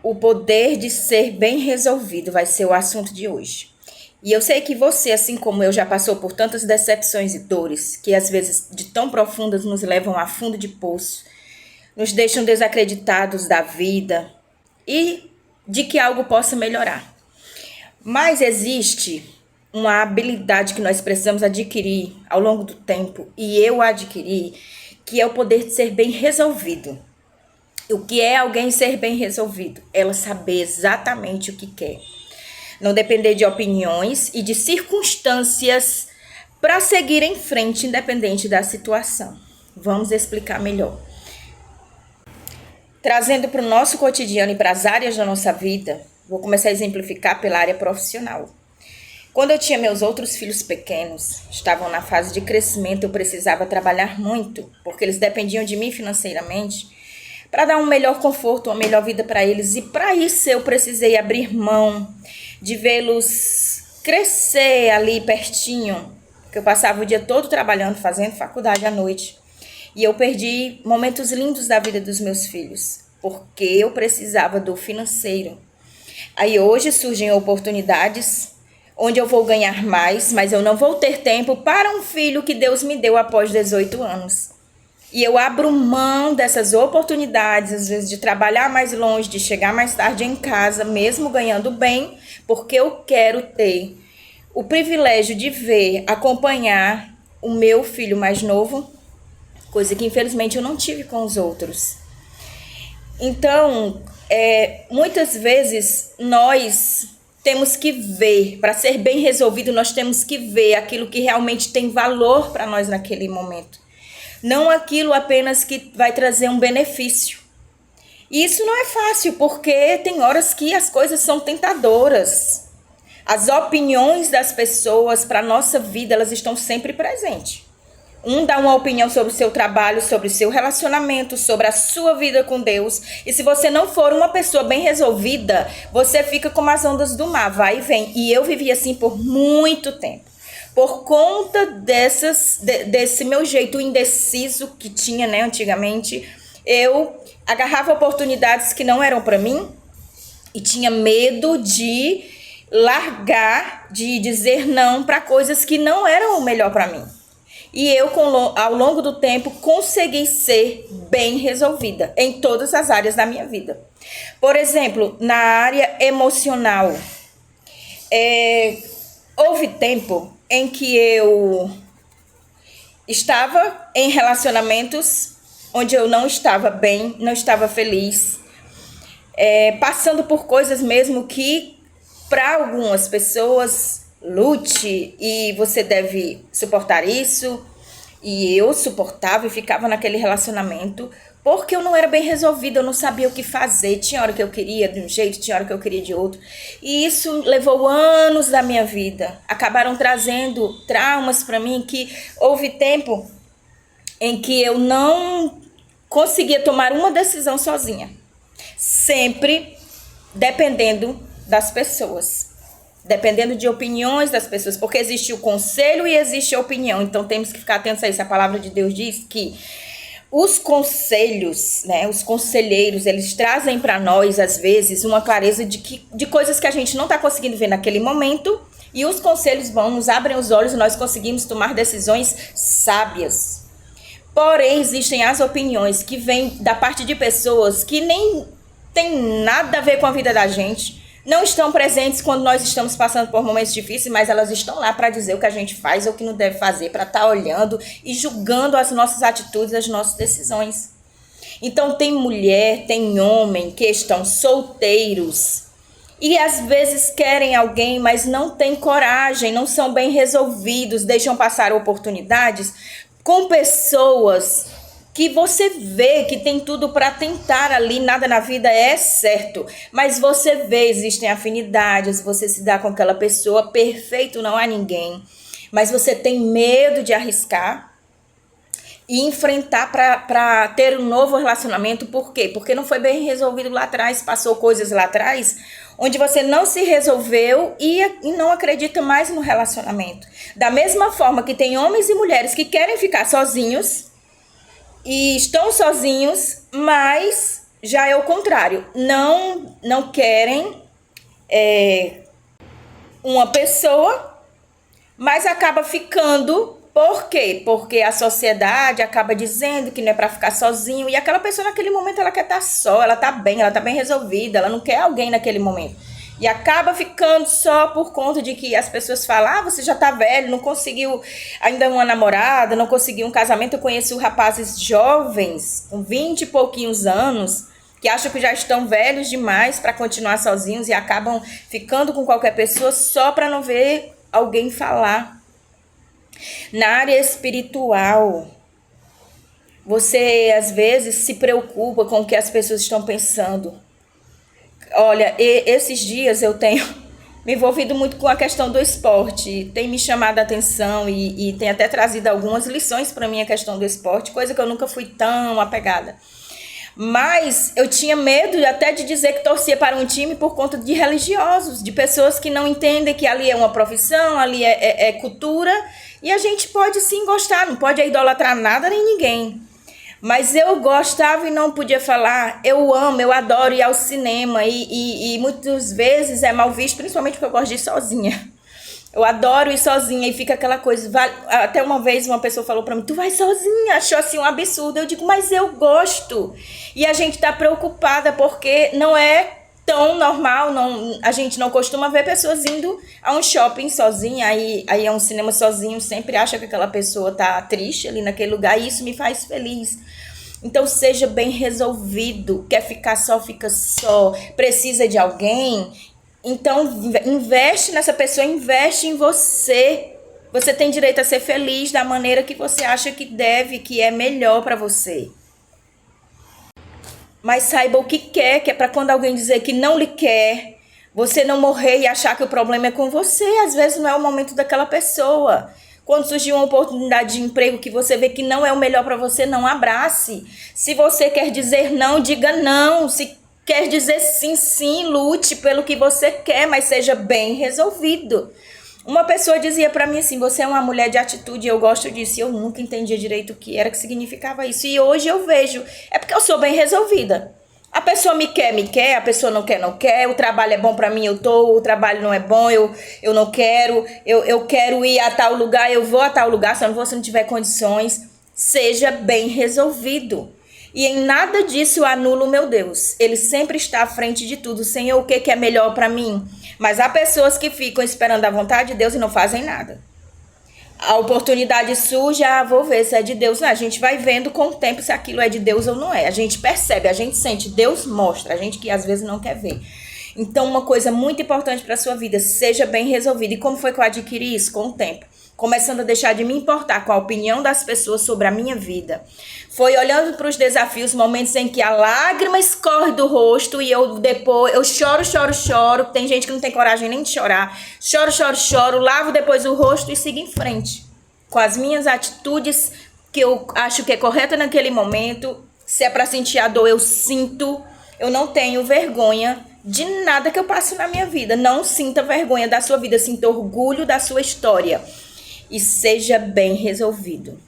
O poder de ser bem resolvido vai ser o assunto de hoje. E eu sei que você, assim como eu, já passou por tantas decepções e dores que às vezes de tão profundas nos levam a fundo de poço, nos deixam desacreditados da vida e de que algo possa melhorar. Mas existe uma habilidade que nós precisamos adquirir ao longo do tempo, e eu adquiri, que é o poder de ser bem resolvido. O que é alguém ser bem resolvido? Ela saber exatamente o que quer. Não depender de opiniões e de circunstâncias para seguir em frente, independente da situação. Vamos explicar melhor. Trazendo para o nosso cotidiano e para as áreas da nossa vida, vou começar a exemplificar pela área profissional. Quando eu tinha meus outros filhos pequenos, estavam na fase de crescimento, eu precisava trabalhar muito, porque eles dependiam de mim financeiramente, para dar um melhor conforto, uma melhor vida para eles. E para isso eu precisei abrir mão de vê-los crescer ali pertinho, porque eu passava o dia todo trabalhando, fazendo faculdade à noite. E eu perdi momentos lindos da vida dos meus filhos, porque eu precisava do financeiro. Aí hoje surgem oportunidades onde eu vou ganhar mais, mas eu não vou ter tempo para um filho que Deus me deu após 18 anos. E eu abro mão dessas oportunidades, às vezes de trabalhar mais longe, de chegar mais tarde em casa, mesmo ganhando bem, porque eu quero ter o privilégio de ver, acompanhar o meu filho mais novo, coisa que infelizmente eu não tive com os outros. Então, muitas vezes nós temos que ver, para ser bem resolvido, nós temos que ver aquilo que realmente tem valor para nós naquele momento. Não aquilo apenas que vai trazer um benefício. E isso não é fácil, porque tem horas que as coisas são tentadoras. As opiniões das pessoas para a nossa vida, elas estão sempre presentes. Um dá uma opinião sobre o seu trabalho, sobre o seu relacionamento, sobre a sua vida com Deus. E se você não for uma pessoa bem resolvida, você fica como as ondas do mar, vai e vem. E eu vivi assim por muito tempo. Por conta desse meu jeito indeciso que tinha, né, antigamente, eu agarrava oportunidades que não eram para mim e tinha medo de largar, de dizer não para coisas que não eram o melhor para mim. E eu, ao longo do tempo, consegui ser bem resolvida em todas as áreas da minha vida. Por exemplo, na área emocional, houve tempo em que eu estava em relacionamentos onde eu não estava bem, não estava feliz, passando por coisas mesmo que para algumas pessoas lute e você deve suportar isso. E eu suportava e ficava naquele relacionamento porque eu não era bem resolvida, eu não sabia o que fazer. Tinha hora que eu queria de um jeito, tinha hora que eu queria de outro. E isso levou anos da minha vida. Acabaram trazendo traumas para mim, que houve tempo em que eu não conseguia tomar uma decisão sozinha. Sempre dependendo das pessoas. Dependendo de opiniões das pessoas, porque existe o conselho e existe a opinião. Então temos que ficar atentos a isso. A palavra de Deus diz que os conselhos, né, os conselheiros, eles trazem para nós, às vezes, uma clareza de coisas que a gente não está conseguindo ver naquele momento, e os conselhos nos abrem os olhos e nós conseguimos tomar decisões sábias. Porém, existem as opiniões que vêm da parte de pessoas que nem tem nada a ver com a vida da gente, não estão presentes quando nós estamos passando por momentos difíceis, mas elas estão lá para dizer o que a gente faz ou o que não deve fazer, para estar olhando e julgando as nossas atitudes, as nossas decisões. Então tem mulher, tem homem que estão solteiros e às vezes querem alguém, mas não têm coragem, não são bem resolvidos, deixam passar oportunidades com pessoas que você vê que tem tudo para tentar ali, nada na vida é certo, mas você vê, existem afinidades, você se dá com aquela pessoa, perfeito não há ninguém, mas você tem medo de arriscar e enfrentar para ter um novo relacionamento. Por quê? Porque não foi bem resolvido lá atrás, passou coisas lá atrás, onde você não se resolveu e não acredita mais no relacionamento. Da mesma forma que tem homens e mulheres que querem ficar sozinhos, e estão sozinhos, mas já é o contrário. Não querem uma pessoa, mas acaba ficando. Por quê? Porque a sociedade acaba dizendo que não é para ficar sozinho. E aquela pessoa naquele momento ela quer estar só, ela tá bem resolvida, ela não quer alguém naquele momento. E acaba ficando só por conta de que as pessoas falam: ah, você já tá velho, não conseguiu ainda uma namorada, não conseguiu um casamento. Eu conheço rapazes jovens, com 20 e pouquinhos anos, que acham que já estão velhos demais para continuar sozinhos e acabam ficando com qualquer pessoa só para não ver alguém falar. Na área espiritual, você às vezes se preocupa com o que as pessoas estão pensando. Olha, esses dias eu tenho me envolvido muito com a questão do esporte, tem me chamado a atenção e tem até trazido algumas lições para mim a questão do esporte, coisa que eu nunca fui tão apegada. Mas eu tinha medo até de dizer que torcia para um time por conta de religiosos, de pessoas que não entendem que ali é uma profissão, ali é cultura, e a gente pode sim gostar, não pode idolatrar nada nem ninguém. Mas eu gostava e não podia falar. Eu amo, eu adoro ir ao cinema e muitas vezes é mal visto, principalmente porque eu gosto de ir sozinha. Eu adoro ir sozinha e fica aquela coisa. Até uma vez uma pessoa falou pra mim: tu vai sozinha? Achou assim um absurdo. Eu digo: mas eu gosto. E a gente tá preocupada porque não é tão normal, a gente não costuma ver pessoas indo a um shopping sozinha, aí a um cinema sozinho, sempre acha que aquela pessoa tá triste ali naquele lugar, e isso me faz feliz. Então seja bem resolvido. Quer ficar só, fica só. Precisa de alguém? Então investe nessa pessoa, investe em você. Você tem direito a ser feliz da maneira que você acha que deve, que é melhor para você. Mas saiba o que quer, que é para quando alguém dizer que não lhe quer, você não morrer e achar que o problema é com você. Às vezes não é o momento daquela pessoa. Quando surgir uma oportunidade de emprego que você vê que não é o melhor para você, não abrace. Se você quer dizer não, diga não. Se quer dizer sim, sim, lute pelo que você quer, mas seja bem resolvido. Uma pessoa dizia para mim assim: você é uma mulher de atitude, eu gosto disso. E eu nunca entendia direito o que era, que significava isso. E hoje eu vejo, é porque eu sou bem resolvida. A pessoa me quer, a pessoa não quer. O trabalho é bom para mim, eu tô. O trabalho não é bom, eu não quero. Eu quero ir a tal lugar, eu vou a tal lugar. Se eu não vou, se não tiver condições. Seja bem resolvido. E em nada disso eu anulo o meu Deus. Ele sempre está à frente de tudo. Senhor, o que é melhor para mim? Mas há pessoas que ficam esperando a vontade de Deus e não fazem nada. A oportunidade surge, vou ver se é de Deus. Não, a gente vai vendo com o tempo se aquilo é de Deus ou não é. A gente percebe, a gente sente, Deus mostra, a gente que às vezes não quer ver. Então, uma coisa muito importante para a sua vida: seja bem resolvida. E como foi que eu adquiri isso? Com o tempo. Começando a deixar de me importar com a opinião das pessoas sobre a minha vida. Foi olhando para os desafios, momentos em que a lágrima escorre do rosto e eu choro. Tem gente que não tem coragem nem de chorar. Choro, lavo depois o rosto e sigo em frente. Com as minhas atitudes que eu acho que é correta naquele momento. Se é para sentir a dor, eu sinto. Eu não tenho vergonha de nada que eu passo na minha vida. Não sinta vergonha da sua vida, sinta orgulho da sua história. E seja bem resolvido.